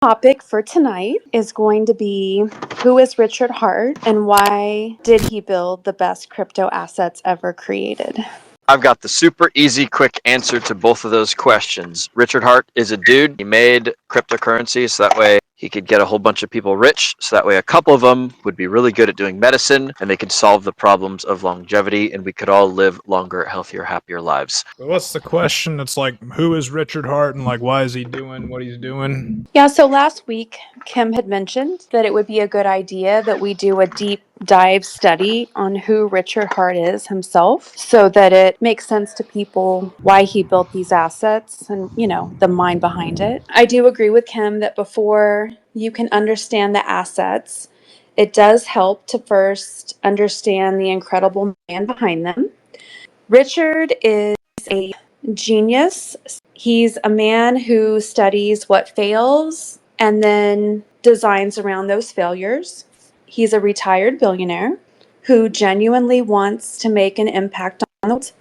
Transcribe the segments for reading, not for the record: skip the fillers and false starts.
Topic for tonight is going to be, who is Richard Hart and why did he build the best crypto assets ever created? I've got the super easy, quick answer to both of those questions. Richard Hart is a dude. He made cryptocurrency so that way he could get a whole bunch of people rich. So that way a couple of them would be really good at doing medicine and they could solve the problems of longevity and we could all live longer, healthier, happier lives. What's the question? It's like, who is Richard Hart and like, why is he doing what he's doing? Yeah, so last week, Kim had mentioned that it would be a good idea that we do a deep dive study on who Richard Hart is himself so that it makes sense to people why he built these assets and, the mind behind it. I do agree with Kim that before you can understand the assets, it does help to first understand the incredible man behind them. Richard is a genius. He's a man who studies what fails and then designs around those failures. He's a retired billionaire who genuinely wants to make an impact on the world,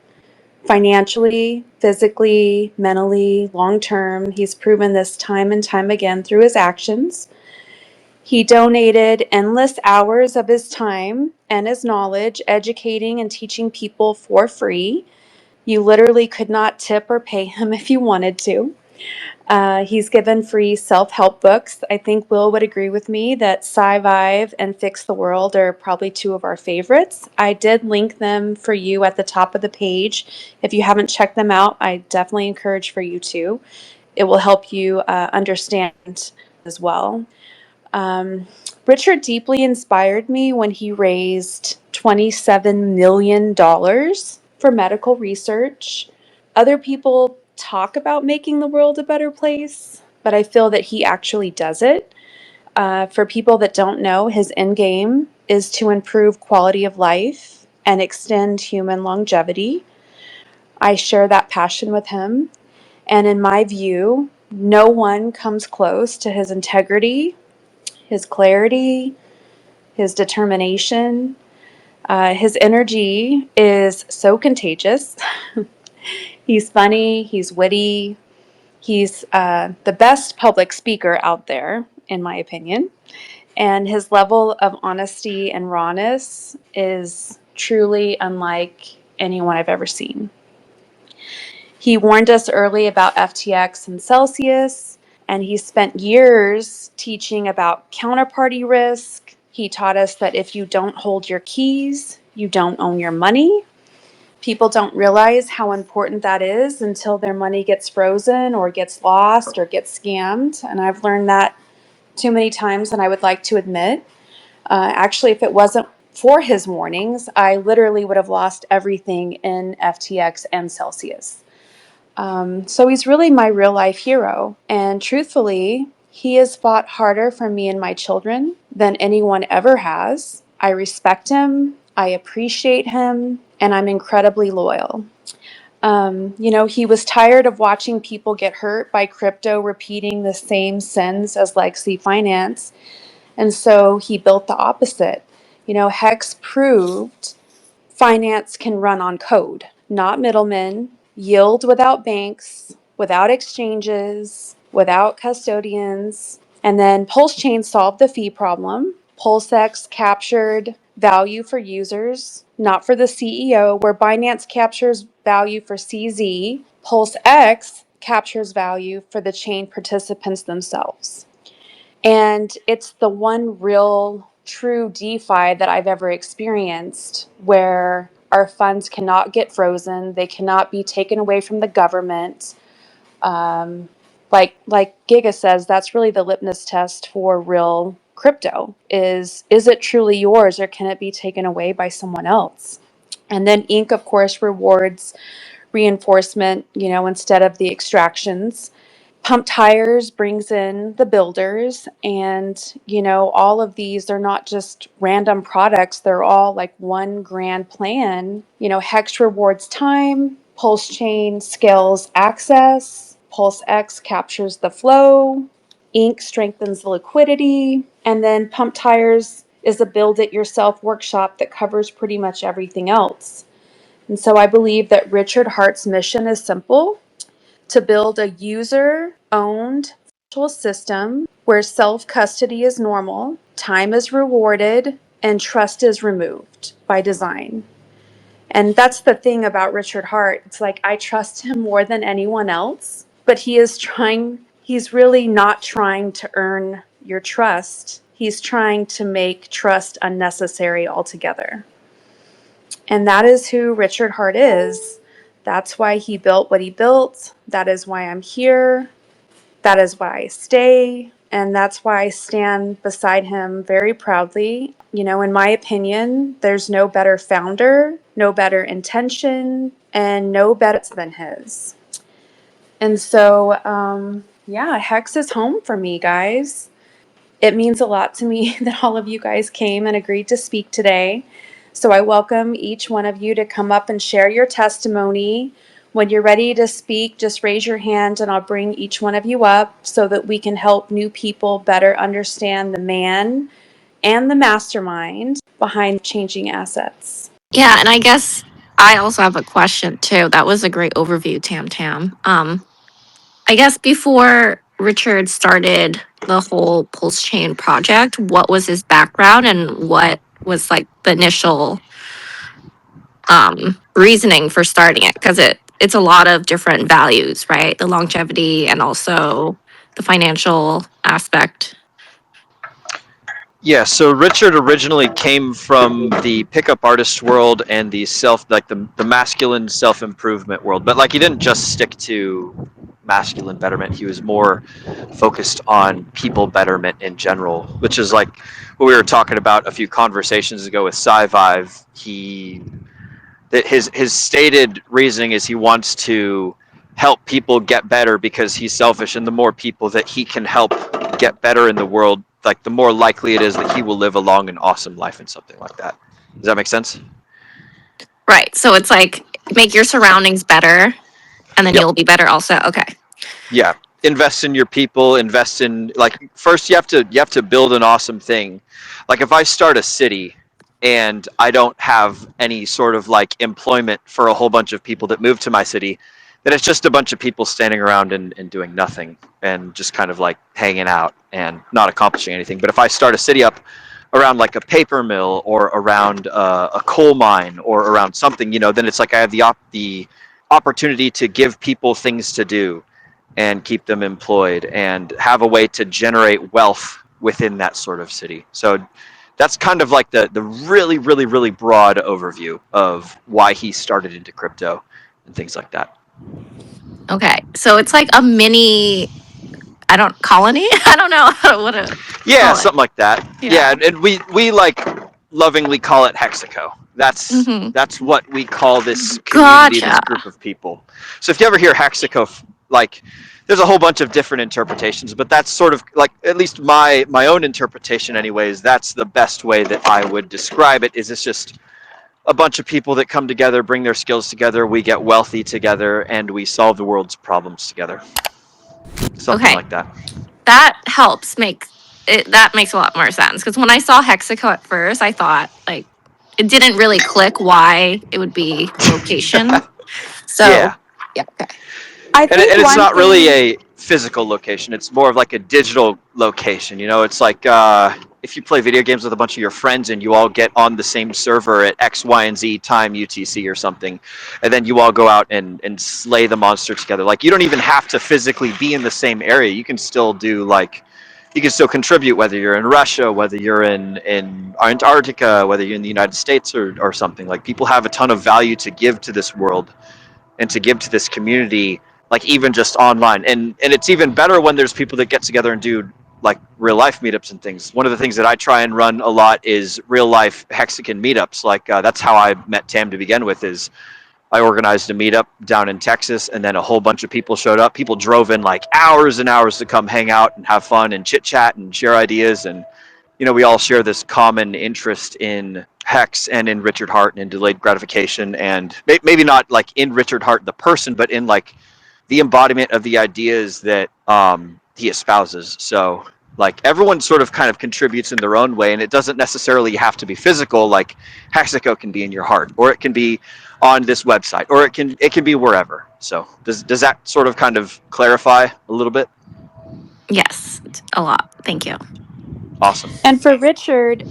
financially, physically, mentally, long term. He's proven this time and time again through his actions. He donated endless hours of his time and his knowledge educating and teaching people for free. You literally could not tip or pay him if you wanted to. He's given free self-help books. I think Will would agree with me that Sci-Vive and Fix the World are probably two of our favorites. I did link them for you at the top of the page. If you haven't checked them out, I definitely encourage for you to. It will help you understand as well. Richard deeply inspired me when he raised $27 million for medical research. Other people talk about making the world a better place, but I feel that he actually does it. For people that don't know, his end game is to improve quality of life and extend human longevity. I share that passion with him, and in my view, no one comes close to his integrity, his clarity, his determination. His energy is so contagious. He's funny, he's witty, he's the best public speaker out there, in my opinion. And his level of honesty and rawness is truly unlike anyone I've ever seen. He warned us early about FTX and Celsius, and he spent years teaching about counterparty risk. He taught us that if you don't hold your keys, you don't own your money. People don't realize how important that is until their money gets frozen or gets lost or gets scammed. And I've learned that too many times than I would like to admit. Actually, if it wasn't for his warnings, I literally would have lost everything in FTX and Celsius. So he's really my real life hero. And truthfully, he has fought harder for me and my children than anyone ever has. I respect him, I appreciate him, and I'm incredibly loyal. He was tired of watching people get hurt by crypto repeating the same sins as legacy finance. And so he built the opposite. Hex proved finance can run on code, not middlemen, yield without banks, without exchanges, without custodians. And then Pulsechain solved the fee problem. Pulsex captured value for users, not for the CEO, where Binance captures value for CZ. Pulsex captures value for the chain participants themselves. And it's the one real true DeFi that I've ever experienced where our funds cannot get frozen. They cannot be taken away from the government. Like Giga says, that's really the litmus test for real crypto is it truly yours or can it be taken away by someone else? And then Inc, of course, rewards reinforcement, instead of the extractions. Pump Tires brings in the builders, and all of these, they're not just random products, they're all like one grand plan. Hex rewards time, Pulse Chain scales access, Pulse X captures the flow, Inc strengthens the liquidity, and then Pump Tires is a build it yourself workshop that covers pretty much everything else. And so I believe that Richard Hart's mission is simple: to build a user-owned financial system where self-custody is normal, time is rewarded, and trust is removed by design. And that's the thing about Richard Hart. It's like, I trust him more than anyone else, but he's really not trying to earn your trust. He's trying to make trust unnecessary altogether. And that is who Richard Hart is. That's why he built what he built. That is why I'm here. That is why I stay. And that's why I stand beside him very proudly. You know, in my opinion, there's no better founder, no better intention, and no better than his. And so, yeah, Hex is home for me, guys. It means a lot to me that all of you guys came and agreed to speak today. So I welcome each one of you to come up and share your testimony. When you're ready to speak, just raise your hand and I'll bring each one of you up so that we can help new people better understand the man and the mastermind behind changing assets. Yeah, and I guess I also have a question too. That was a great overview, Tam Tam. I guess before Richard started the whole Pulsechain project, what was his background and what was like the initial reasoning for starting it? Because it's a lot of different values, right? The longevity and also the financial aspect. Yeah, so Richard originally came from the pickup artist world and the the masculine self-improvement world. But like he didn't just stick to masculine betterment. He was more focused on people betterment in general, which is like what we were talking about a few conversations ago with Sci-Vive. His stated reasoning is he wants to help people get better because he's selfish, and the more people that he can help get better in the world, like the more likely it is that he will live a long and awesome life and something like that. Does that make sense? Right. So it's like make your surroundings better and then Yep. you'll be better also. Okay. Yeah. Invest in your people, invest in like first you have to build an awesome thing. Like if I start a city and I don't have any sort of like employment for a whole bunch of people that move to my city, then it's just a bunch of people standing around and doing nothing and just kind of like hanging out and not accomplishing anything. But if I start a city up around like a paper mill or around a coal mine or around something, you know, then it's like I have the opportunity to give people things to do and keep them employed and have a way to generate wealth within that sort of city. So that's kind of like the really, really, really broad overview of why he started into crypto and things like that. Okay. So it's like a mini colony? I don't know what to Yeah, call it. something like that. Yeah, and we like lovingly call it Hexico. That's what we call this community, Gotcha. this group of people. So if you ever hear Hexico, like there's a whole bunch of different interpretations, but that's sort of like at least my own interpretation anyways, that's the best way that I would describe it. Is it's just a bunch of people that come together, bring their skills together, we get wealthy together, and we solve the world's problems together. Something Okay. like that. That helps make it, that makes a lot more sense. Because when I saw Hexico at first, I thought like it didn't really click why it would be a location. So Yeah. yeah, okay. I And think it's one not really thing, a physical location. It's more of like a digital location. You know, it's like if you play video games with a bunch of your friends and you all get on the same server at X, Y, and Z time UTC or something, and then you all go out and slay the monster together. Like you don't even have to physically be in the same area. You can still do like, you can still contribute whether you're in Russia, whether you're in Antarctica, whether you're in the United States or something. Like people have a ton of value to give to this world and to give to this community, like even just online. And it's even better when there's people that get together and do like real life meetups and things. One of the things that I try and run a lot is real life Hexican meetups. Like that's how I met Tam to begin with. Is I organized a meetup down in Texas, and then a whole bunch of people showed up. People drove in like hours and hours to come hang out and have fun and chit chat and share ideas. And you know, we all share this common interest in Hex and in Richard Hart and in delayed gratification, and maybe not like in Richard Hart the person, but in like the embodiment of the ideas that he espouses. So like everyone sort of kind of contributes in their own way, and it doesn't necessarily have to be physical. Like Hexico can be in your heart, or it can be on this website, or it can be wherever. So does that sort of kind of clarify a little bit? Yes, a lot. Thank you. Awesome. And for Richard,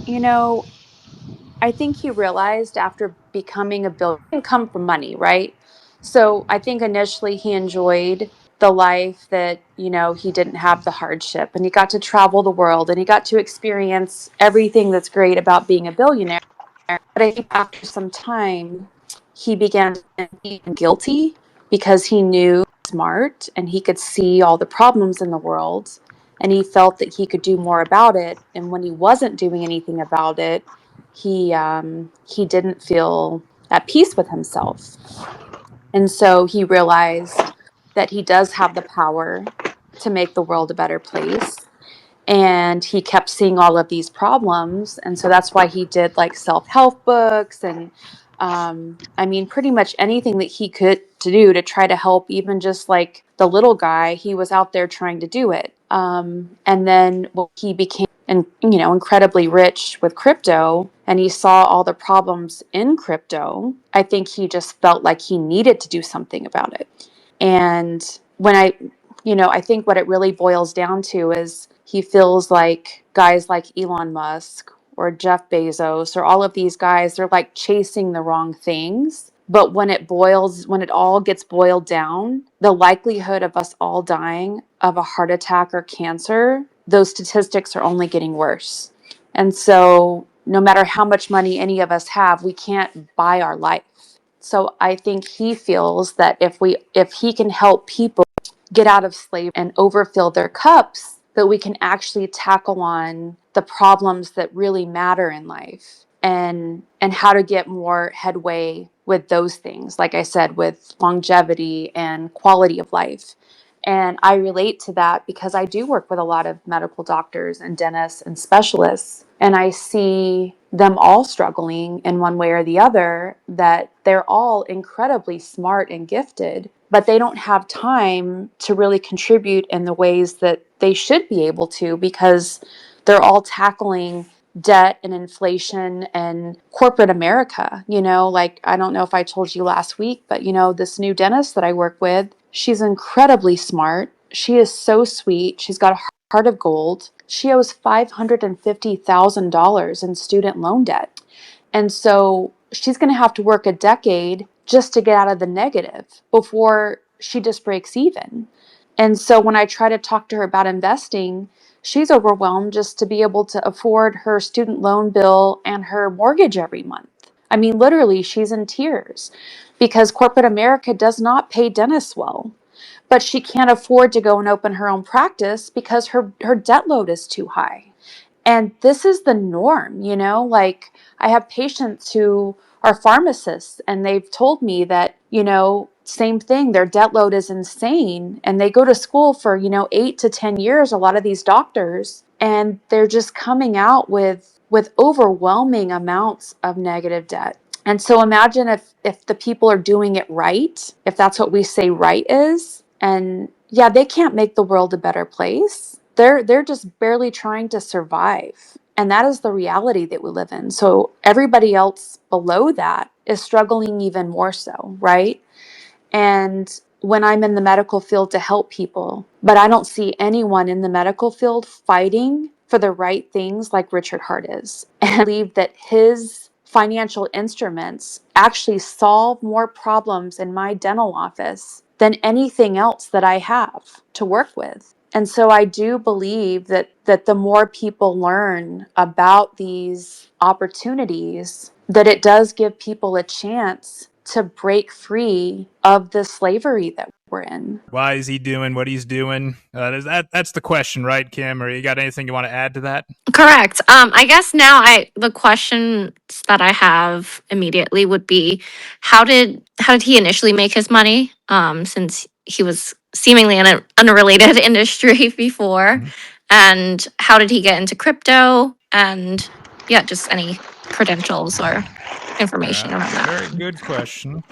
I think he realized after becoming a billionaire, it didn't come from money, right? So I think initially he enjoyed the life that, he didn't have the hardship and he got to travel the world and he got to experience everything that's great about being a billionaire. But I think after some time, he began to feel guilty because he knew he was smart and he could see all the problems in the world and he felt that he could do more about it. And when he wasn't doing anything about it, he didn't feel at peace with himself. And so he realized that he does have the power to make the world a better place, and he kept seeing all of these problems, and so that's why he did like self-help books and I mean pretty much anything that he could to do to try to help even just like the little guy. He was out there trying to do it, and then when he became incredibly rich with crypto and he saw all the problems in crypto, I think he just felt like he needed to do something about it. And when I think what it really boils down to is he feels like guys like Elon Musk or Jeff Bezos or all of these guys, they're like chasing the wrong things. But when it all gets boiled down, the likelihood of us all dying of a heart attack or cancer, those statistics are only getting worse. And so no matter how much money any of us have, we can't buy our life. So I think he feels that if he can help people get out of slavery and overfill their cups, that we can actually tackle on the problems that really matter in life and how to get more headway with those things, like I said, with longevity and quality of life. And I relate to that because I do work with a lot of medical doctors and dentists and specialists, and I see them all struggling in one way or the other, that they're all incredibly smart and gifted, but they don't have time to really contribute in the ways that they should be able to because they're all tackling debt and inflation and corporate America. Like, I don't know if I told you last week, but this new dentist that I work with, she's incredibly smart. She is so sweet. She's got a heart of gold. She owes $550,000 in student loan debt. And so she's going to have to work a decade just to get out of the negative before she just breaks even. And so when I try to talk to her about investing, she's overwhelmed just to be able to afford her student loan bill and her mortgage every month. I mean, literally, she's in tears because corporate America does not pay dentists well. But she can't afford to go and open her own practice because her debt load is too high. And this is the norm, like I have patients who are pharmacists and they've told me that, same thing, their debt load is insane. And they go to school for, 8 to 10 years, a lot of these doctors, and they're just coming out with overwhelming amounts of negative debt. And so imagine if the people are doing it right, if that's what we say right is, and yeah, they can't make the world a better place. They're just barely trying to survive. And that is the reality that we live in. So everybody else below that is struggling even more so, right? And when I'm in the medical field to help people, but I don't see anyone in the medical field fighting for the right things like Richard Hart is. And I believe that his financial instruments actually solve more problems in my dental office than anything else that I have to work with. And so I do believe that the more people learn about these opportunities, that it does give people a chance to break free of the slavery that we're in. Why is he doing what he's doing? That's the question, right, Kim? Or you got anything you want to add to that? Correct. I guess now the questions that I have immediately would be how did he initially make his money? Since he was seemingly in an unrelated industry before, Mhm. and how did he get into crypto? And yeah, just any credentials or information around that. Very good question.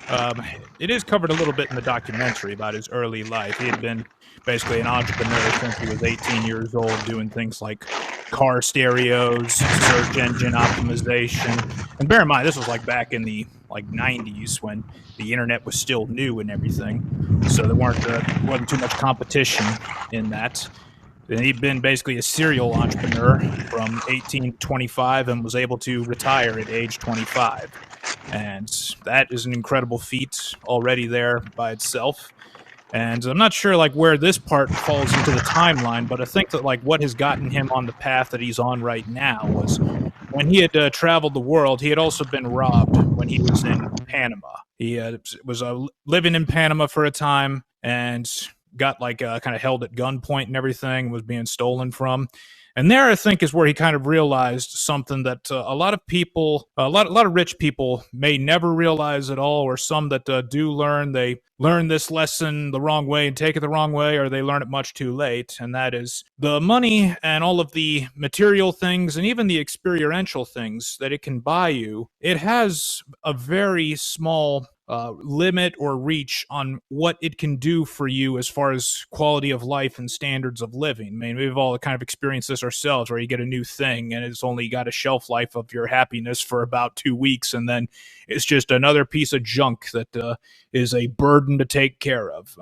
Um, it is covered a little bit in the documentary about his early life. He had been basically an entrepreneur since he was 18 years old, doing things like car stereos, search engine optimization. And bear in mind, this was like back in the 90s when the internet was still new and everything. So there wasn't too much competition in that. And he'd been basically a serial entrepreneur from 18 to 25 and was able to retire at age 25. And that is an incredible feat already there by itself. And I'm not sure like where this part falls into the timeline, but I think that like what has gotten him on the path that he's on right now was when he had traveled the world, he had also been robbed when he was in Panama. He was living in Panama for a time and got like kind of held at gunpoint and everything, was being stolen from. And there, I think, is where he kind of realized something that a lot of people, a lot of rich people may never realize at all, or some that do learn, they learn this lesson the wrong way and take it the wrong way, or they learn it much too late. And that is the money and all of the material things and even the experiential things that it can buy you. It has a very small limit or reach on what it can do for you as far as quality of life and standards of living. I mean, we've all kind of experienced this ourselves where you get a new thing and it's only got a shelf life of your happiness for about 2 weeks, and then it's just another piece of junk that is a burden to take care of.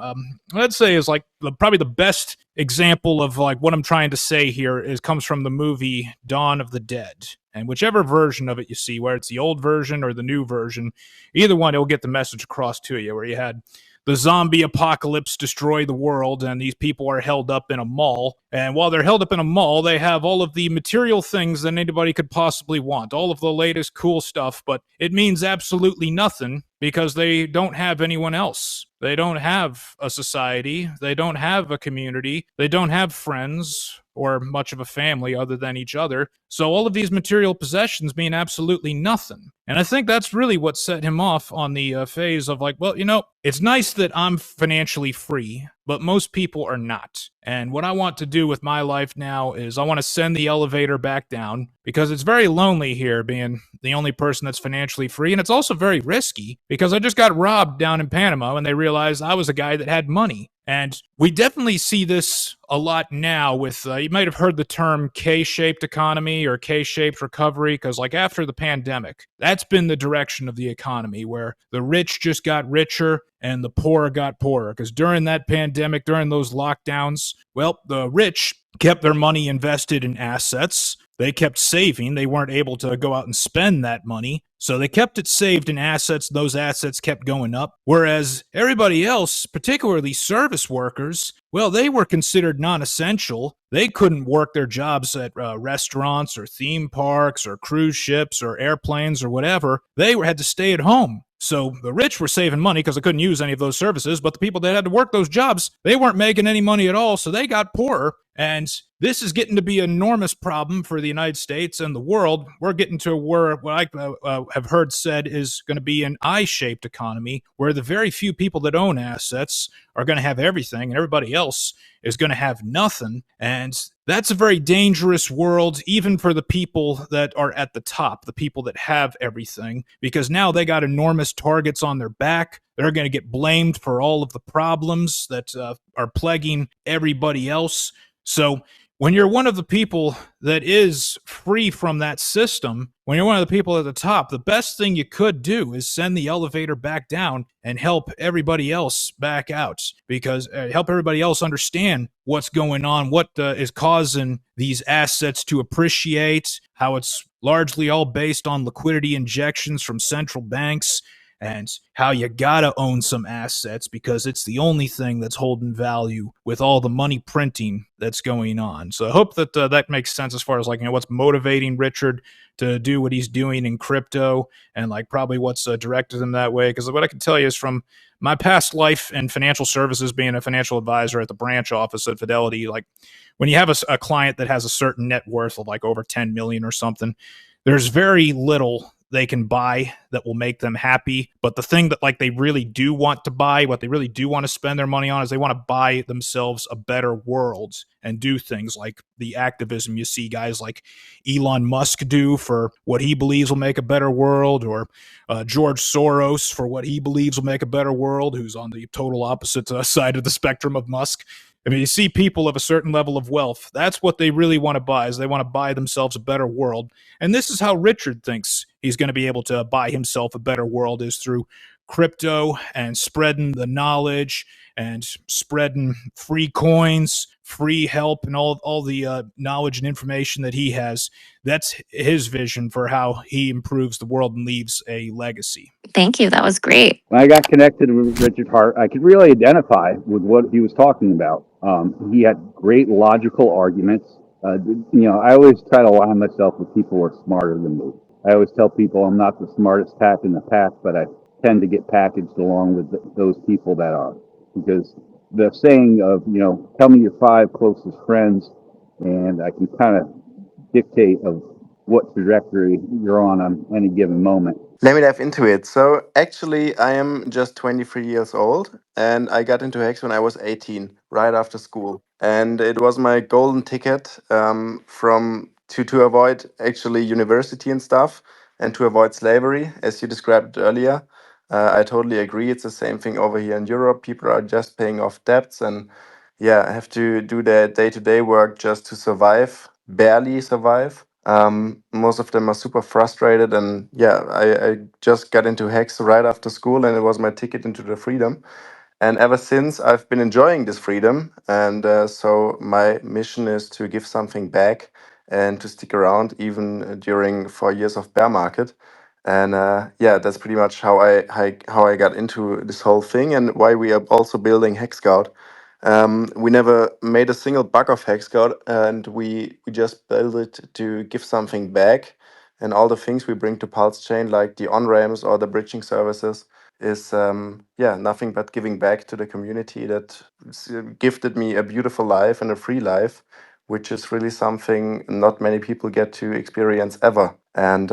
Let's say is like probably the best example of like what I'm trying to say here is comes from the movie Dawn of the Dead. And whichever version of it you see, whether it's the old version or the new version, either one, it'll get the message across to you, where you had the zombie apocalypse destroy the world, and these people are held up in a mall. And while they're held up in a mall, they have all of the material things that anybody could possibly want, all of the latest cool stuff, but it means absolutely nothing because they don't have anyone else. They don't have a society. They don't have a community. They don't have friends or much of a family other than each other. So all of these material possessions mean absolutely nothing. And I think that's really what set him off on the phase of like, well, you know, it's nice that I'm financially free, but most people are not. And what I want to do with my life now is I want to send the elevator back down because it's very lonely here being the only person that's financially free. And it's also very risky because I just got robbed down in Panama and they realized I was a guy that had money. And we definitely see this a lot now with, you might have heard the term K-shaped economy or K-shaped recovery, because like after the pandemic, that's been the direction of the economy where the rich just got richer and the poor got poorer. Because during that pandemic, during those lockdowns, well, the rich kept their money invested in assets. They kept saving. They weren't able to go out and spend that money. So they kept it saved in assets. Those assets kept going up. Whereas everybody else, particularly service workers, well, they were considered non-essential. They couldn't work their jobs at restaurants or theme parks or cruise ships or airplanes or whatever. They had to stay at home. So the rich were saving money because they couldn't use any of those services, but the people that had to work those jobs, they weren't making any money at all, so they got poorer. And this is getting to be an enormous problem for the United States and the world. We're getting to where what I have heard said is going to be an I-shaped economy, where the very few people that own assets are going to have everything, and everybody else is going to have nothing. And that's a very dangerous world, even for the people that are at the top, the people that have everything, because now they got enormous targets on their back. They're going to get blamed for all of the problems that are plaguing everybody else. So when you're one of the people that is free from that system, when you're one of the people at the top, the best thing you could do is send the elevator back down and help everybody else back out, because help everybody else understand what's going on, what is causing these assets to appreciate, how it's largely all based on liquidity injections from central banks, and how you gotta own some assets because it's the only thing that's holding value with all the money printing that's going on. So I hope that that makes sense as far as like, you know, what's motivating Richard to do what he's doing in crypto, and like probably what's directed him that way. Because what I can tell you is from my past life in financial services, being a financial advisor at the branch office at Fidelity, like when you have a client that has a certain net worth of like over 10 million or something, there's very little they can buy that will make them happy. But the thing that like they really do want to buy, what they really do want to spend their money on, is they want to buy themselves a better world and do things like the activism you see guys like Elon Musk do for what he believes will make a better world, or George Soros for what he believes will make a better world, who's on the total opposite side of the spectrum of Musk. I mean, you see people of a certain level of wealth. That's what they really want to buy, is they want to buy themselves a better world. And this is how Richard thinks he's going to be able to buy himself a better world, is through crypto and spreading the knowledge and spreading free coins, free help and all the knowledge and information that he has. That's his vision for how he improves the world and leaves a legacy. Thank you. That was great. When I got connected with Richard Hart, I could really identify with what he was talking about. He had great logical arguments. I always try to align myself with people who are smarter than me. I always tell people I'm not the smartest pack in the pack, but I tend to get packaged along with those people that are. Because the saying of, tell me your 5 closest friends, and I can kind of dictate of what trajectory you're on any given moment. Let me dive into it. So, actually, I am just 23 years old, and I got into Hex when I was 18, right after school. And it was my golden ticket from to avoid actually university and stuff, and to avoid slavery, as you described earlier. I totally agree. It's the same thing over here in Europe. People are just paying off debts and have to do their day-to-day work just to survive, barely survive. Most of them are super frustrated, and I just got into Hex right after school, and it was my ticket into the freedom. And ever since, I've been enjoying this freedom, and so my mission is to give something back and to stick around even during 4 years of bear market. And that's pretty much how I got into this whole thing, and why we are also building Hex Scout. We never made a single bug of Hexcode, and we just built it to give something back. And all the things we bring to Pulsechain, like the on-ramps or the bridging services, is nothing but giving back to the community that gifted me a beautiful life and a free life, which is really something not many people get to experience ever. And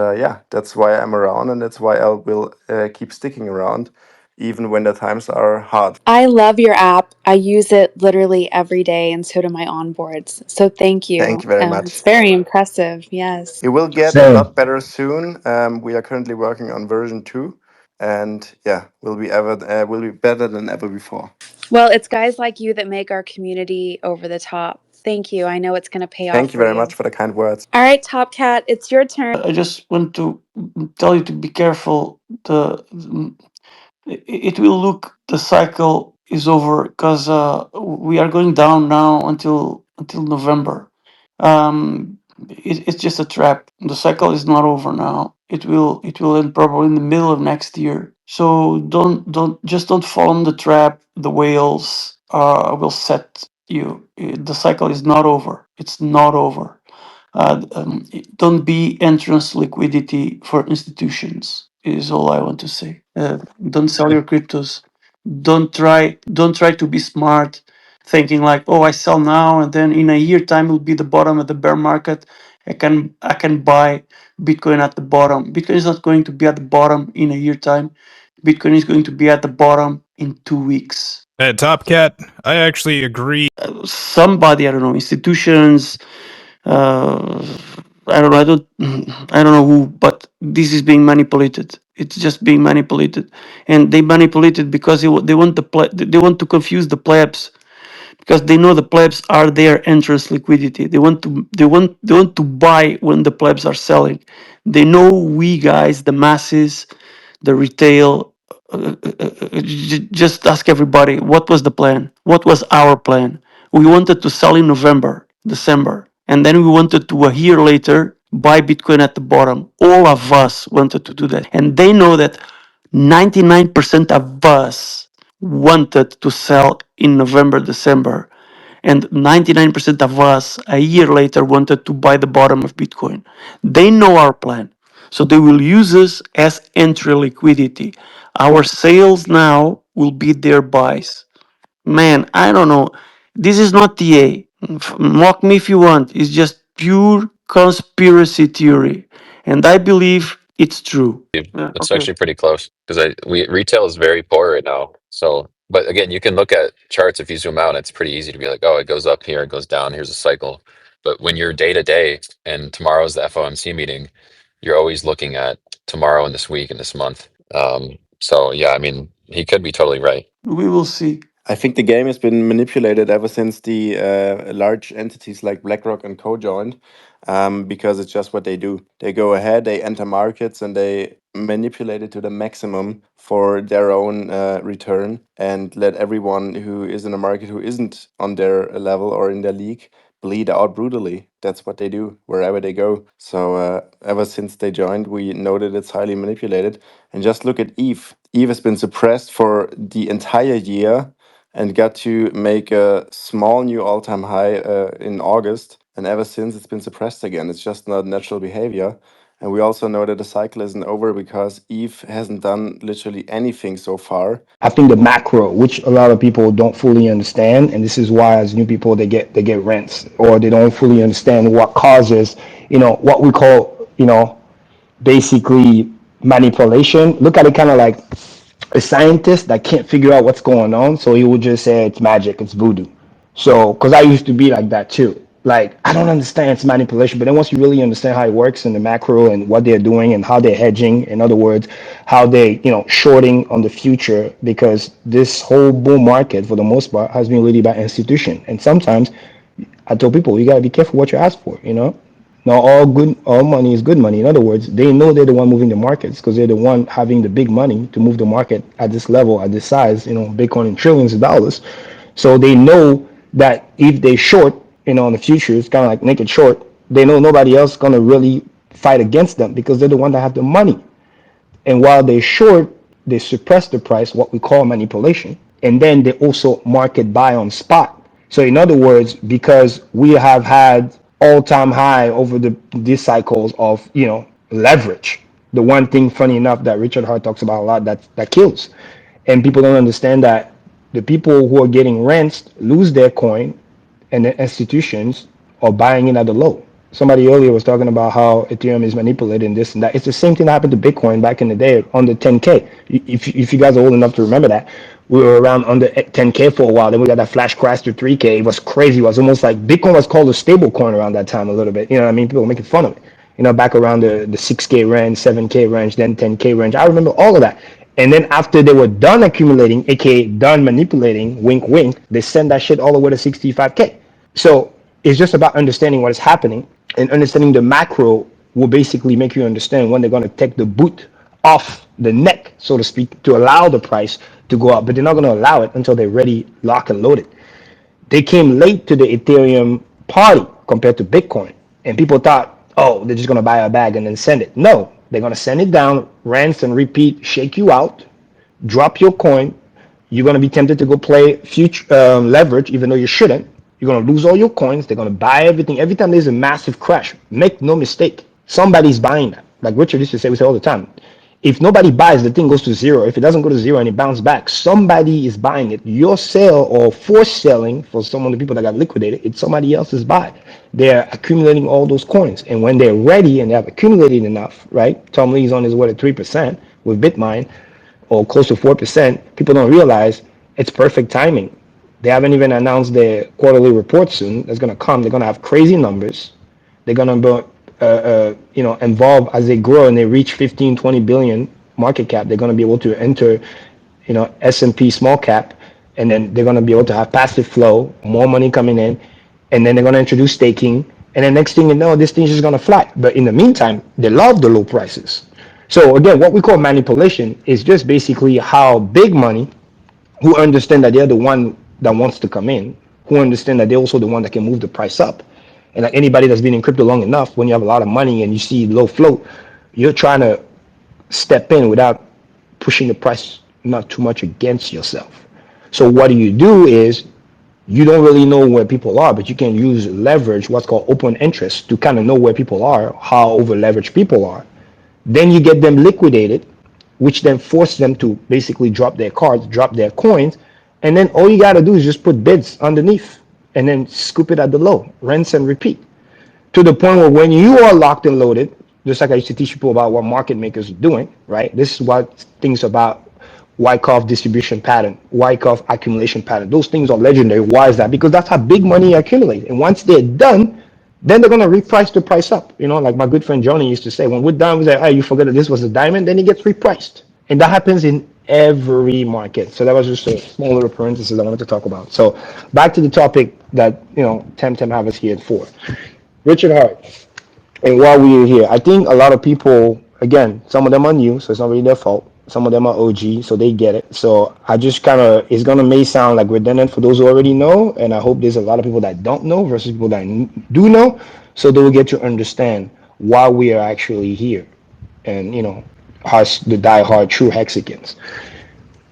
that's why I'm around, and that's why I will keep sticking around, even when the times are hard. I love your app. I use it literally every day, and so do my onboards. So thank Thank you. you very much. It's very impressive. Yes. It will get a lot better soon. We are currently working on version 2, and will be better than ever before. Well, it's guys like you that make our community over the top. Thank you. I know it's going to pay off Thank you for very you. much for the kind words. All right, Top Cat, it's your turn. I just want to tell you to be careful. It will look the cycle is over because we are going down now until November. It's just a trap. The cycle is not over now. It will end probably in the middle of next year. So don't fall in the trap. The whales will set you. The cycle is not over. It's not over. Don't be entrance liquidity for institutions is all I want to say. Don't sell your cryptos. Don't try to be smart, thinking like, oh, I sell now and then in a year time will be the bottom of the bear market. I can buy Bitcoin at the bottom. Bitcoin is not going to be at the bottom in a year time. Bitcoin is going to be at the bottom in 2 weeks. Top Cat, I actually agree. Somebody, I don't know, institutions, uh, I don't know. I don't know who, but this is being manipulated. It's just being manipulated, and they manipulate it because they want they want to confuse the plebs because they know the plebs are their entrance liquidity. They want to buy when the plebs are selling. They know we guys, the masses, the retail. Just ask everybody what was the plan. What was our plan? We wanted to sell in November, December, and then we wanted to a year later buy Bitcoin at the bottom. All of us wanted to do that, and they know that 99% of us wanted to sell in November, December, and 99% of us a year later wanted to buy the bottom of Bitcoin. They know our plan. So they will use us as entry liquidity. Our sales now will be their buys. Man, I don't know. This is not TA. Mock me if you want. It's just pure conspiracy theory. And I believe it's true. Yeah, It's okay. actually pretty close because retail is very poor right now. So, but again, you can look at charts if you zoom out. It's pretty easy to be like, oh, it goes up here, it goes down. Here's a cycle. But when you're day to day, and tomorrow's the FOMC meeting, you're always looking at tomorrow and this week and this month. So yeah, I mean, he could be totally right. We will see. I think the game has been manipulated ever since the large entities like BlackRock and Co joined, because it's just what they do. They go ahead, they enter markets, and they manipulate it to the maximum for their own return, and let everyone who is in a market who isn't on their level or in their league bleed out brutally. That's what they do wherever they go. So ever since they joined, we know that it's highly manipulated. And just look at Eve. Eve has been suppressed for the entire year and got to make a small new all-time high in August. And ever since, it's been suppressed again. It's just not natural behavior. And we also know that the cycle isn't over because Eve hasn't done literally anything so far. I think the macro, which a lot of people don't fully understand, and this is why as new people they get rents, or they don't fully understand what causes, what we call, basically manipulation. Look at it kind of like a scientist that can't figure out what's going on, so he would just say it's magic, it's voodoo. So, because I used to be like that too. Like, I don't understand it's manipulation, but then once you really understand how it works in the macro and what they're doing and how they're hedging, in other words, how they, shorting on the future, because this whole bull market, for the most part, has been really by institution. And sometimes I tell people, you got to be careful what you ask for. Not all money is good money. In other words, they know they're the one moving the markets because they're the one having the big money to move the market at this level, at this size, Bitcoin in trillions of dollars. So they know that if they short, in the future, it's kind of like naked short, they know nobody else going to really fight against them because they're the one that have the money. And while they short, they suppress the price, what we call manipulation. And then they also market buy on spot. So in other words, because we have had all-time high over these cycles of, leverage. The one thing, funny enough, that Richard Hart talks about a lot that kills. And people don't understand that the people who are getting rents lose their coin and the institutions are buying in at the low. Somebody earlier was talking about how Ethereum is manipulating this and that. It's the same thing that happened to Bitcoin back in the day under 10K. If you guys are old enough to remember that, we were around under 10K for a while. Then we got that flash crash to 3K. It was crazy. It was almost like Bitcoin was called a stable coin around that time a little bit. You know what I mean? People were making fun of it. Back around the 6K range, 7K range, then 10K range. I remember all of that. And then after they were done accumulating, aka done manipulating, wink, wink, they send that shit all the way to 65K. So it's just about understanding what is happening, and understanding the macro will basically make you understand when they're going to take the boot off the neck, so to speak, to allow the price to go up. But they're not going to allow it until they're ready, lock and loaded. They came late to the Ethereum party compared to Bitcoin. And people thought, oh, they're just going to buy a bag and then send it. No, they're going to send it down, rinse and repeat, shake you out, drop your coin. You're going to be tempted to go play future leverage, even though you shouldn't. You're going to lose all your coins. They're going to buy everything. Every time there's a massive crash, make no mistake, somebody's buying that. Like Richard used to say, we say all the time, if nobody buys, the thing goes to zero. If it doesn't go to zero and it bounces back, somebody is buying it. Your sale or forced selling for some of the people that got liquidated, it's somebody else's buy. They're accumulating all those coins. And when they're ready and they have accumulated enough, right? Tom Lee's on his way to 3% with Bitmine, or close to 4%, people don't realize it's perfect timing. They haven't even announced their quarterly report soon. That's going to come. They're going to have crazy numbers. They're going to involve as they grow and they reach 15, 20 billion market cap. They're going to be able to enter, S&P small cap, and then they're going to be able to have passive flow, more money coming in, and then they're going to introduce staking. And then next thing you know, this thing's just going to fly. But in the meantime, they love the low prices. So again, what we call manipulation is just basically how big money, who understand that they're the one that wants to come in, who understand that they're also the one that can move the price up. And like anybody that's been in crypto long enough, when you have a lot of money and you see low float, you're trying to step in without pushing the price not too much against yourself. So what do is you don't really know where people are, but you can use leverage, what's called open interest, to kind of know where people are, how over leveraged people are. Then you get them liquidated, which then force them to basically drop their cards, drop their coins, and then all you got to do is just put bids underneath and then scoop it at the low, rinse and repeat, to the point where when you are locked and loaded, just like I used to teach people about what market makers are doing, right? This is what things about Wyckoff distribution pattern, Wyckoff accumulation pattern. Those things are legendary. Why is that? Because that's how big money accumulates. And once they're done, then they're going to reprice the price up. Like my good friend Johnny used to say, when we're done, we say, hey, you forget that this was a diamond, then it gets repriced. And that happens in every market. So that was just a small little parenthesis I wanted to talk about. So back to the topic that, Temtem have us here for. Richard Hart, and while we are here, I think a lot of people, again, some of them are new, so it's not really their fault. Some of them are OG, so they get it. So I just kind of, it's gonna may sound like redundant for those who already know, and I hope there's a lot of people that don't know versus people that do know, so they will get to understand why we are actually here, and us the die-hard true Hexicans.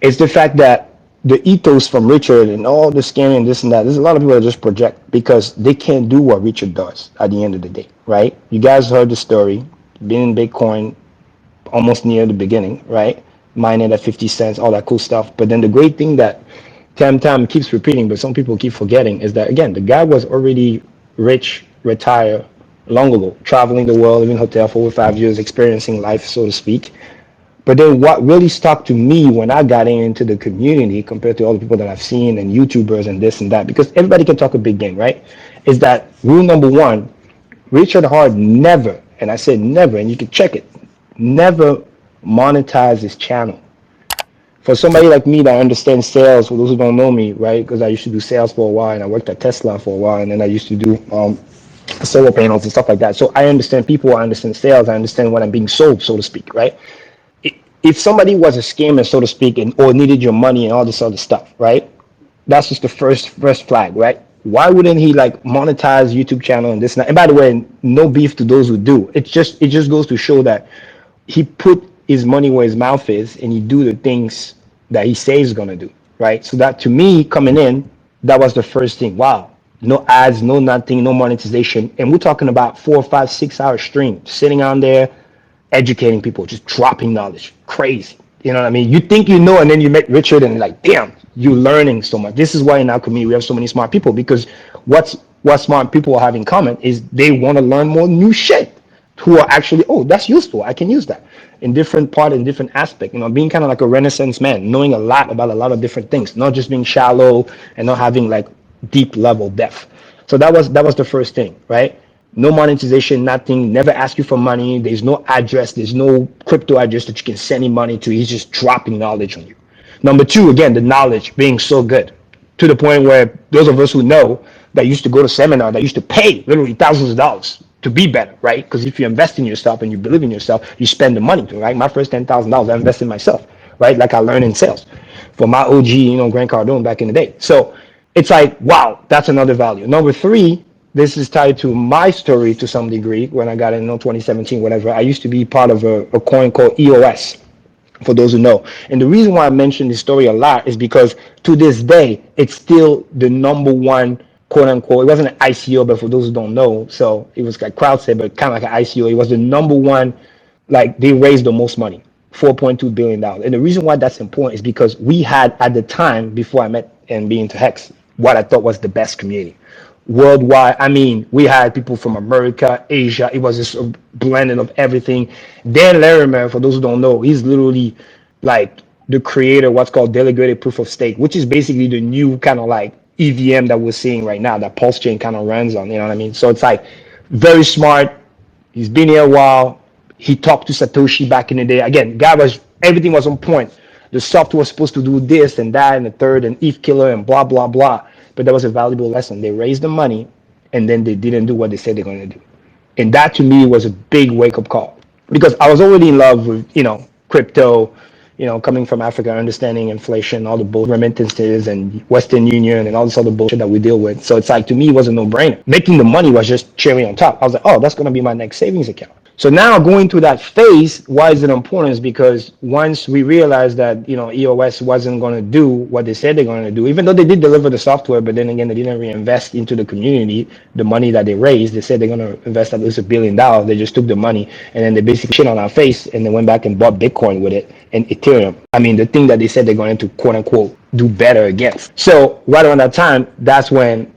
It's the fact that the ethos from Richard and all the scamming, this and that, there's a lot of people that just project because they can't do what Richard does at the end of the day, right? You guys heard the story, being in Bitcoin almost near the beginning, right? Mining at 50 cents, all that cool stuff. But then the great thing that Tam keeps repeating, but some people keep forgetting, is that again, the guy was already rich, retired long ago, traveling the world, living in hotel for over 5 years, experiencing life, so to speak. But then what really stuck to me when I got into the community compared to all the people that I've seen and YouTubers and this and that, because everybody can talk a big game, right? Is that rule number one, Richard Hart never, and I said never, and you can check it, never monetize his channel. For somebody like me that understands sales, for those who don't know me, right? Because I used to do sales for a while and I worked at Tesla for a while and then I used to do solar panels and stuff like that. So I understand people, I understand sales, I understand what I'm being sold, so to speak, right? If somebody was a scammer, so to speak, and or needed your money and all this other stuff, right? That's just the first flag, right? Why wouldn't he like monetize YouTube channel and this and that? And by the way, no beef to those who do. It just goes to show that he put his money where his mouth is and he do the things that he says he's gonna do, right? So that to me coming in, that was the first thing. Wow, no ads, no nothing, no monetization, and we're talking about 4 5 6 hour stream, sitting on there educating people, just dropping knowledge. Crazy. You know what I mean? You think you know, and then you met Richard, and like, damn, you're learning so much. This is why in our community we have so many smart people, because what smart people have in common is they want to learn more new shit. Who are actually, oh, that's useful. I can use that in different part, in different aspect. Being kind of like a Renaissance man, knowing a lot about a lot of different things, not just being shallow and not having like deep level depth. So that was the first thing, right? No monetization, nothing, never ask you for money. There's no address, there's no crypto address that you can send him money to. He's just dropping knowledge on you. Number two, again, the knowledge being so good to the point where those of us who know that used to go to seminar, that used to pay literally thousands of dollars to be better, right? Because if you invest in yourself and you believe in yourself, you spend the money to, right? My first $10,000, I invested in myself, right? Like I learned in sales for my OG, Grant Cardone back in the day. So it's like, wow, that's another value. Number three, this is tied to my story to some degree when I got in 2017, whatever. I used to be part of a coin called EOS, for those who know. And the reason why I mention this story a lot is because to this day, it's still the number one, quote unquote, it wasn't an ICO, but for those who don't know, so it was like crowd sale, but kind of like an ICO. It was the number one, like they raised the most money, $4.2 billion. And the reason why that's important is because we had at the time, before I met and being to Hex, what I thought was the best community worldwide. I mean, we had people from America, Asia. It was just a blending of everything. Dan Larimer, for those who don't know, he's literally like the creator of what's called delegated proof of stake, which is basically the new kind of like EVM that we're seeing right now that Pulsechain kind of runs on. You know what I mean? So it's like very smart. He's been here a while. He talked to Satoshi back in the day. Again, guy was, everything was on point. The software was supposed to do this and that and the third and ETH killer and blah blah blah. But that was a valuable lesson. They raised the money and then they didn't do what they said they're going to do. And that to me was a big wake up call because I was already in love with, crypto, coming from Africa, understanding inflation, all the bull remittances and Western Union and all this other bullshit that we deal with. So it's like, to me, it was a no brainer. Making the money was just cherry on top. I was like, oh, that's going to be my next savings account. So now going through that phase, why is it important? Is because once we realized that EOS wasn't going to do what they said they're going to do, even though they did deliver the software, but then again they didn't reinvest into the community the money that they raised. They said they're going to invest at least $1 billion. They just took the money and then they basically shit on our face and they went back and bought Bitcoin with it and Ethereum. I mean, the thing that they said they're going to quote unquote do better against. So right around that time, that's when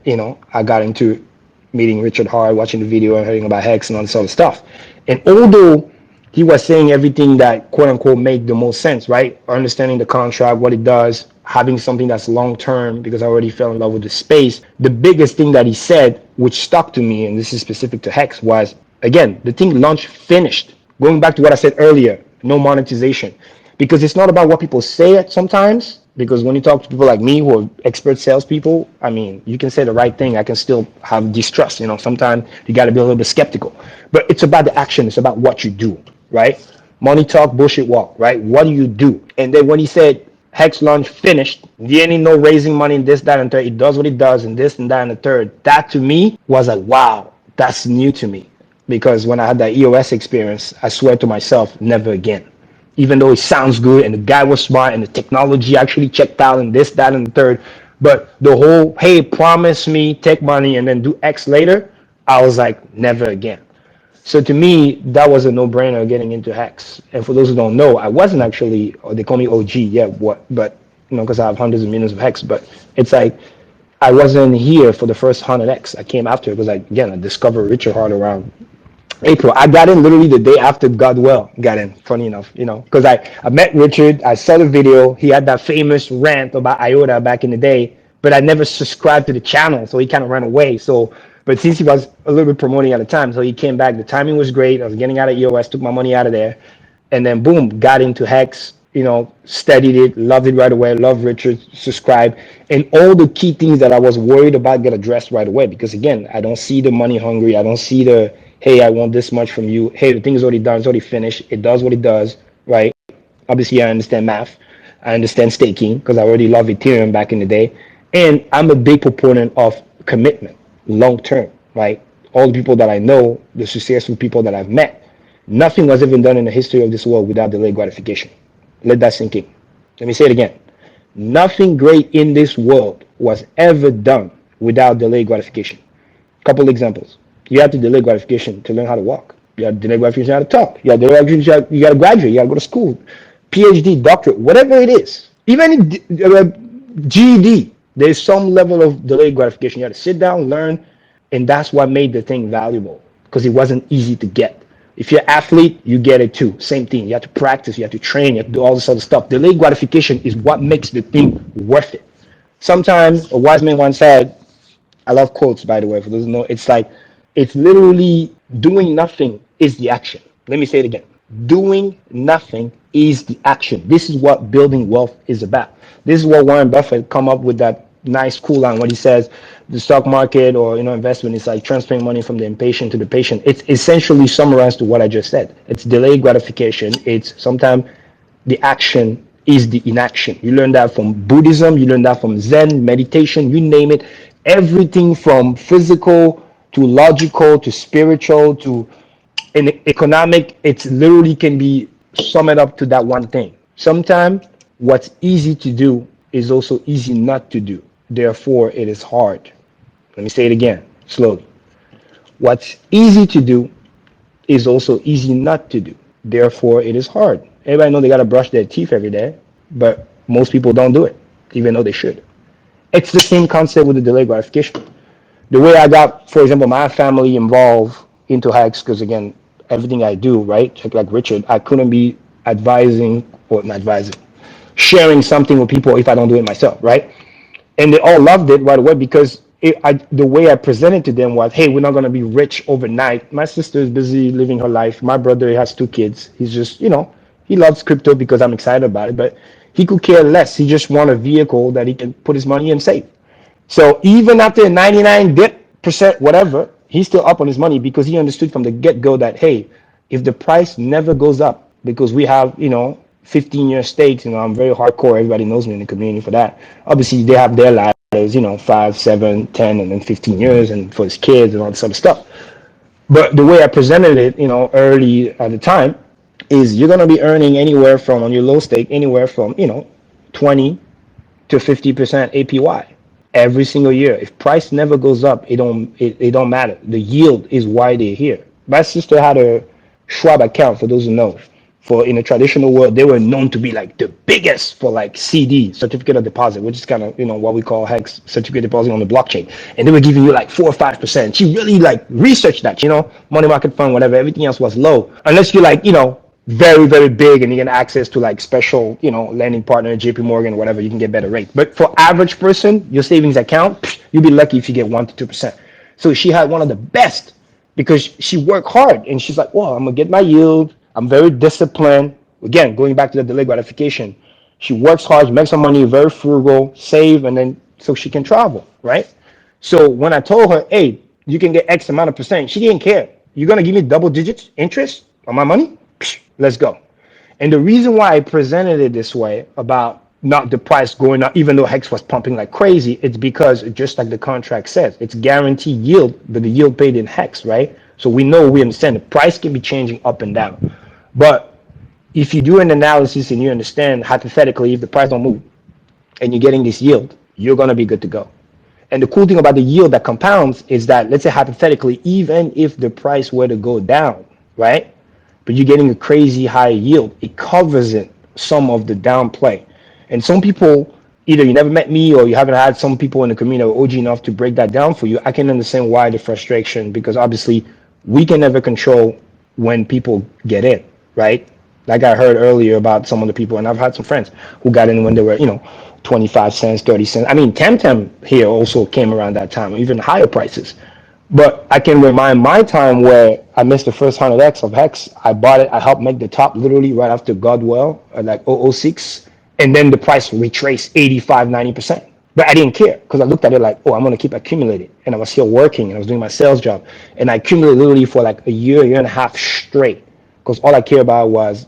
I got into meeting Richard Hart, watching the video and hearing about Hex and all this other stuff. And although he was saying everything that quote unquote made the most sense, right? Understanding the contract, what it does, having something that's long term, because I already fell in love with the space. The biggest thing that he said, which stuck to me, and this is specific to Hex, was again, the thing launched finished. Going back to what I said earlier, no monetization. because it's not about what people say it sometimes. Because when you talk to people like me who are expert salespeople, I mean, you can say the right thing, I can still have distrust. You know, sometimes you got to be a little bit skeptical. But it's about the action. It's about what you do, right? Money talk, bullshit walk, right? What do you do? And then when he said Hex launch finished, there ain't no raising money and this, that, and third. It does what it does and this and that and the third. That to me was like, wow, that's new to me. Because when I had that EOS experience, I swear to myself, never again. Even though it sounds good and the guy was smart and the technology actually checked out and this, that, and the third. But the whole, hey, promise me, take money and then do X later, I was like, never again. So to me, that was a no-brainer getting into Hex. And for those who don't know, I wasn't actually, or they call me OG, yeah, what, but you know, because I have hundreds of millions of Hex. But it's like I wasn't here for the first 100X. I came after it because again, I discovered Richard Hart around April. I got in literally the day after Godwell got in, funny enough, you know, because I met Richard, I saw the video, he had that famous rant about IOTA back in the day, but I never subscribed to the channel, so he kind of ran away. So, but since he was a little bit promoting at the time, so he came back. The timing was great. I was getting out of EOS, took my money out of there, and then boom, got into Hex, you know, studied it, loved it right away, loved Richard, subscribed, and all the key things that I was worried about get addressed right away. Because again, I don't see the money hungry. I don't see the, hey, I want this much from you. Hey, the thing is already done, it's already finished. It does what it does, right? Obviously, I understand math. I understand staking because I already love Ethereum back in the day. And I'm a big proponent of commitment, long term, right? All the people that I know, the successful people that I've met, nothing was ever done in the history of this world without delayed gratification. Let that sink in. Let me say it again. Nothing great in this world was ever done without delayed gratification. Couple examples. You have to delay gratification to learn how to walk. You have to delay gratification how to talk. You have to delay gratification, you got to graduate. You got to go to school. PhD, doctorate, whatever it is. Even GED, there's some level of delayed gratification. You have to sit down, learn, and that's what made the thing valuable because it wasn't easy to get. If you're an athlete, you get it too. Same thing. You have to practice, you have to train, you have to do all this other stuff. Delayed gratification is what makes the thing worth it. Sometimes a wise man once said, I love quotes, by the way, for those who know. It's like, it's literally doing nothing is the action. Let me say it again. Doing nothing is the action. This is what building wealth is about. This is what Warren Buffett come up with that nice cool line when he says the stock market or investment is like transferring money from the impatient to the patient. It's essentially summarized to what I just said. It's delayed gratification. It's sometimes the action is the inaction. You learn that from Buddhism, you learn that from Zen, meditation, you name it. Everything from physical to logical to spiritual to in economic, it's literally can be summed up to that one thing. Sometimes what's easy to do is also easy not to do. Therefore, it is hard. Let me say it again, slowly. What's easy to do is also easy not to do. Therefore, it is hard. Everybody know they got to brush their teeth every day, but most people don't do it, even though they should. It's the same concept with the delayed gratification. The way I got, for example, my family involved into hacks, because again, everything I do, right, like Richard, I couldn't be advising or not advising, sharing something with people if I don't do it myself, right? And they all loved it right away because the way I presented to them was, hey, we're not going to be rich overnight. My sister is busy living her life. My brother has 2 kids. He's just, he loves crypto because I'm excited about it, but he could care less. He just want a vehicle that he can put his money in safe. So even after 99 percent whatever, he's still up on his money because he understood from the get-go that, hey, if the price never goes up, because we have, 15-year stakes, I'm very hardcore. Everybody knows me in the community for that. Obviously, they have their ladders, 5, 7, 10, and then 15 years, and for his kids and all this other stuff. But the way I presented it, early at the time, is you're going to be earning anywhere from, on your low stake, anywhere from, 20 to 50% APY every single year. If price never goes up, it don't matter. The yield is why they're here. My sister had a Schwab account, for those who know. For in the traditional world, they were known to be like the biggest for like CD, certificate of deposit, which is kind of what we call hex certificate deposit on the blockchain. And they were giving you like 4 or 5%. She really like researched that, money market fund, whatever. Everything else was low, unless you like very, very big and you get access to like special, lending partner, JP Morgan, whatever, you can get better rate. But for average person, your savings account, you'll be lucky if you get 1 to 2%. So she had one of the best because she worked hard and she's like, well, I'm gonna get my yield. I'm very disciplined. Again, going back to the delayed gratification, she works hard, makes some money, very frugal, save, and then so she can travel, right? So when I told her, hey, you can get X amount of percent, she didn't care. You're gonna give me double digits interest on my money? Psh, let's go. And the reason why I presented it this way about not the price going up, even though Hex was pumping like crazy, it's because just like the contract says, it's guaranteed yield, but the yield paid in Hex, right? So we understand the price can be changing up and down. But if you do an analysis and you understand hypothetically, if the price don't move and you're getting this yield, you're gonna be good to go. And the cool thing about the yield that compounds is that, let's say hypothetically, even if the price were to go down, right? But you're getting a crazy high yield, it covers it some of the down play. And some people, either you never met me or you haven't had some people in the community that are OG enough to break that down for you. I can understand why the frustration, because obviously we can never control when people get in, right? Like I heard earlier about some of the people, and I've had some friends who got in when they were, 25 cents, 30 cents. I mean, Temtem here also came around that time, even higher prices. But I can remind my time where I missed the first 100x of Hex. I bought it. I helped make the top literally right after Godwell, like 006. And then the price retraced 85, 90%. But I didn't care because I looked at it like, oh, I'm going to keep accumulating. And I was still working and I was doing my sales job. And I accumulated literally for like a year and a half straight, because all I care about was,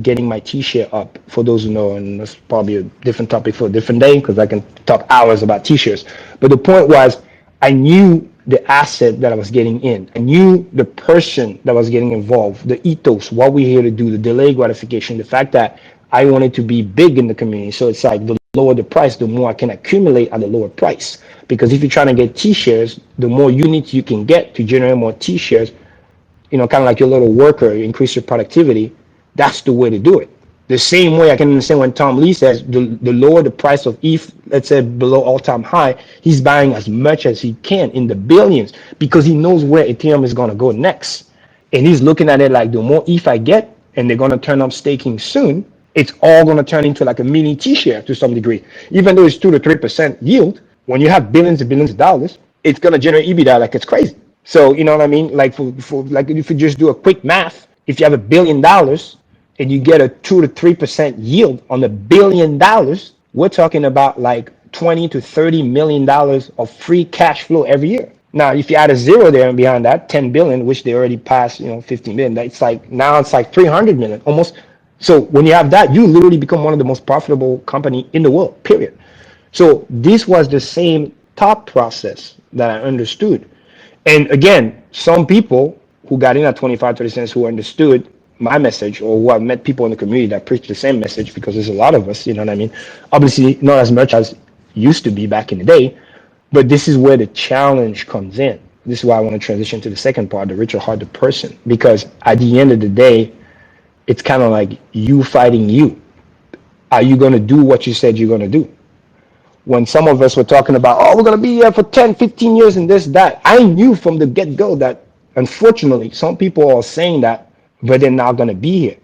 getting my T-shirt up. For those who know, and that's probably a different topic for a different day because I can talk hours about T-shirts. But the point was, I knew the asset that I was getting in. I knew the person that was getting involved, the ethos, what we're here to do, the delay gratification, the fact that I wanted to be big in the community. So it's like the lower the price, the more I can accumulate at a lower price. Because if you're trying to get T-shares, the more units you can get to generate more T-shares, kind of like your little worker, you increase your productivity. That's the way to do it. The same way I can understand when Tom Lee says the lower the price of ETH, let's say below all-time high, he's buying as much as he can in the billions because he knows where Ethereum is going to go next. And he's looking at it like the more ETH I get, and they're going to turn up staking soon, it's all going to turn into like a mini T-share to some degree. Even though it's 2 to 3% yield, when you have billions and billions of dollars, it's going to generate EBITDA like it's crazy. So, you know what I mean? Like for like if you just do a quick math, if you have $1 billion and you get a 2 to 3% yield on $1 billion, we're talking about like 20 to 30 million dollars of free cash flow every year. Now, if you add a zero there and behind that, 10 billion, which they already passed, 15 million, that's like now it's like 300 million almost. So when you have that, you literally become one of the most profitable company in the world, period. So this was the same thought process that I understood. And again, some people who got in at 25, 30 cents who understood my message, or who have met people in the community that preach the same message, because there's a lot of us, you know what I mean? Obviously, not as much as used to be back in the day, but this is where the challenge comes in. This is why I want to transition to the second part, the Richard Hart, the person, because at the end of the day, it's kind of like you fighting you. Are you going to do what you said you're going to do? When some of us were talking about, oh, we're going to be here for 10, 15 years and this, that, I knew from the get-go that, unfortunately, some people are saying that, but they're not going to be here.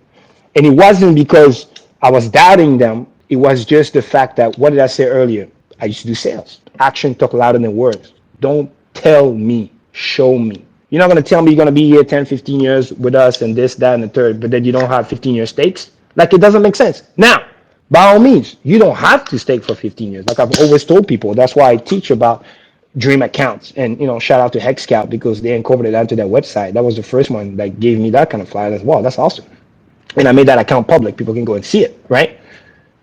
And it wasn't because I was doubting them. It was just the fact that, what did I say earlier? I used to do sales. Action talk louder than words. Don't tell me, show me. You're not going to tell me you're going to be here 10, 15 years with us and this, that, and the third, but then you don't have 15-year stakes? Like, it doesn't make sense. Now, by all means, you don't have to stake for 15 years. Like I've always told people, that's why I teach about dream accounts. And, shout out to Hexco because they incorporated that into their website. That was the first one that gave me that kind of flyer as well. That's awesome. And I made that account public. People can go and see it, right?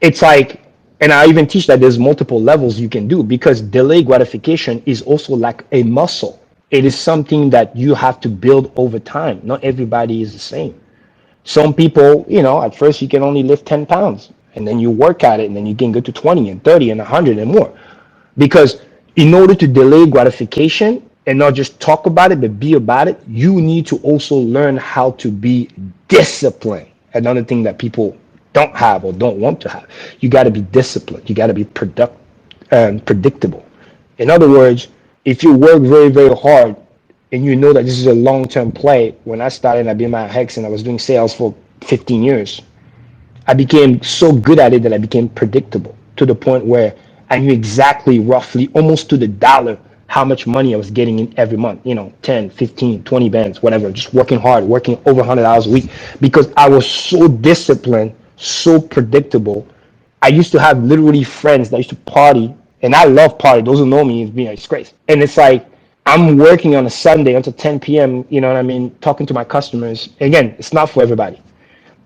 It's like, and I even teach that there's multiple levels you can do, because delayed gratification is also like a muscle. It is something that you have to build over time. Not everybody is the same. Some people, at first you can only lift 10 pounds and then you work at it and then you can go to 20 and 30 and 100 and more. Because in order to delay gratification and not just talk about it, but be about it, you need to also learn how to be disciplined. Another thing that people don't have or don't want to have. You got to be disciplined. You got to be predictable. In other words, if you work very, very hard and you know that this is a long-term play, when I started at BMI Hex and I was doing sales for 15 years, I became so good at it that I became predictable to the point where I knew exactly, roughly, almost to the dollar, how much money I was getting in every month, 10, 15, 20 bands, whatever, just working hard, working over 100 hours a week because I was so disciplined, so predictable. I used to have literally friends that used to party, and I love party. Those who know me, it's being a disgrace. And it's like, I'm working on a Sunday until 10 p.m., you know what I mean, talking to my customers. Again, it's not for everybody.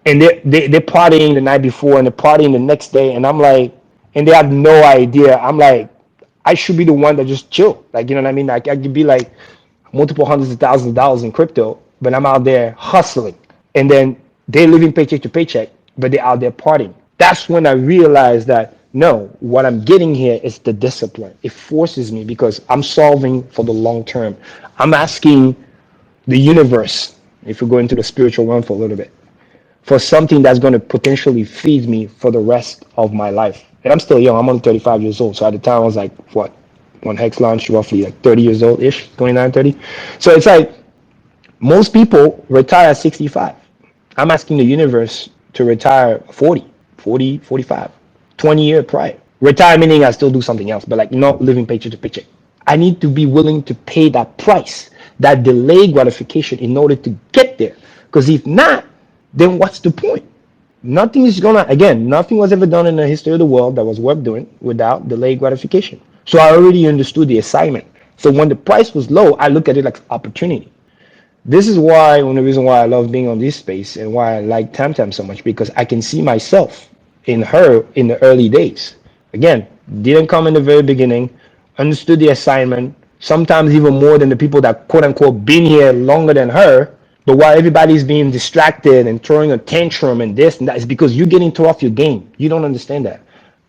And they're partying the night before and they're partying the next day. And I'm like, and they have no idea. I'm like, I should be the one that just chill. Like, you know what I mean? Like, I could be like multiple hundreds of thousands of dollars in crypto, but I'm out there hustling. And then they're living paycheck to paycheck, but they're out there partying. That's when I realized that no, what I'm getting here is the discipline. It forces me because I'm solving for the long term. I'm asking the universe, if we go into the spiritual realm for a little bit, for something that's going to potentially feed me for the rest of my life. And I'm still young. I'm only 35 years old. So at the time, I was like, what? When Hex launched, roughly like 30 years old ish, 29, 30. So it's like most people retire at 65. I'm asking the universe to retire 40, 45, 20 years prior. Retire meaning I still do something else, but like not living paycheck to paycheck. I need to be willing to pay that price, that delayed gratification in order to get there. Because if not, then what's the point? Nothing is gonna, again, nothing was ever done in the history of the world that was worth doing without delayed gratification. So I already understood the assignment. So when the price was low, I look at it like opportunity. This is why, one of the reasons why I love being on this space and why I like Tam Tam so much, because I can see myself in her in the early days. Again, didn't come in the very beginning, understood the assignment, sometimes even more than the people that quote unquote been here longer than her. But while everybody's being distracted and throwing a tantrum and this and that, is because you're getting thrown off your game. You don't understand that.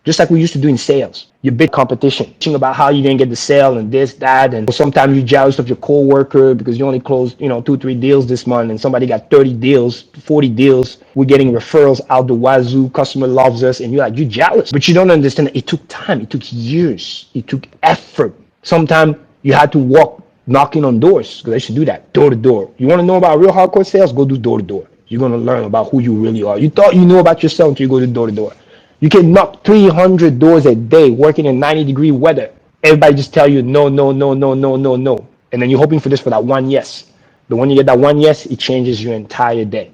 Just like we used to do in sales, your big competition, about how you didn't get the sale and this, that, and sometimes you're jealous of your coworker because you only closed, 2, 3 deals this month, and somebody got 30 deals, 40 deals. We're getting referrals out the wazoo. Customer loves us, and you're jealous, but you don't understand that it took time, it took years, it took effort. Sometimes you had to walk knocking on doors because I used to do that door to door. You want to know about real hardcore sales? Go do door to door. You're gonna learn about who you really are. You thought you knew about yourself until you go to door to door. You can knock 300 doors a day working in 90-degree weather. Everybody just tell you no, no, no, no, no, no, no. And then you're hoping for this for that one yes. But when you get that one yes, it changes your entire day.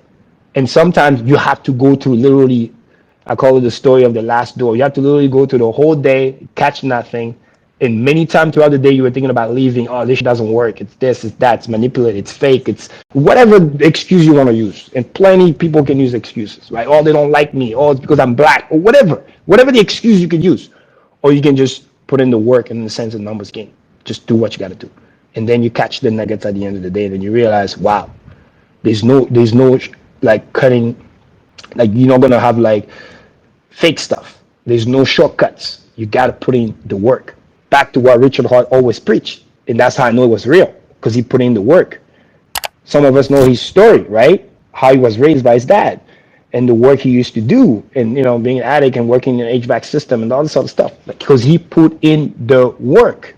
And sometimes you have to go through literally, I call it the story of the last door. You have to literally go through the whole day, catch nothing. And many times throughout the day, you were thinking about leaving. Oh, this doesn't work. It's this, it's that, it's manipulated, it's fake, it's whatever excuse you want to use. And plenty of people can use excuses, right? Oh, they don't like me. Oh, it's because I'm black, or whatever. Whatever the excuse you could use. Or you can just put in the work in the sense of numbers game. Just do what you got to do. And then you catch the nuggets at the end of the day. And then you realize, wow, there's no like cutting, like you're not going to have like fake stuff. There's no shortcuts. You got to put in the work. Back to what Richard Hart always preached. And that's how I know it was real, because he put in the work. Some of us know his story, right? How he was raised by his dad and the work he used to do, and being an addict and working in an HVAC system and all this other stuff, because he put in the work.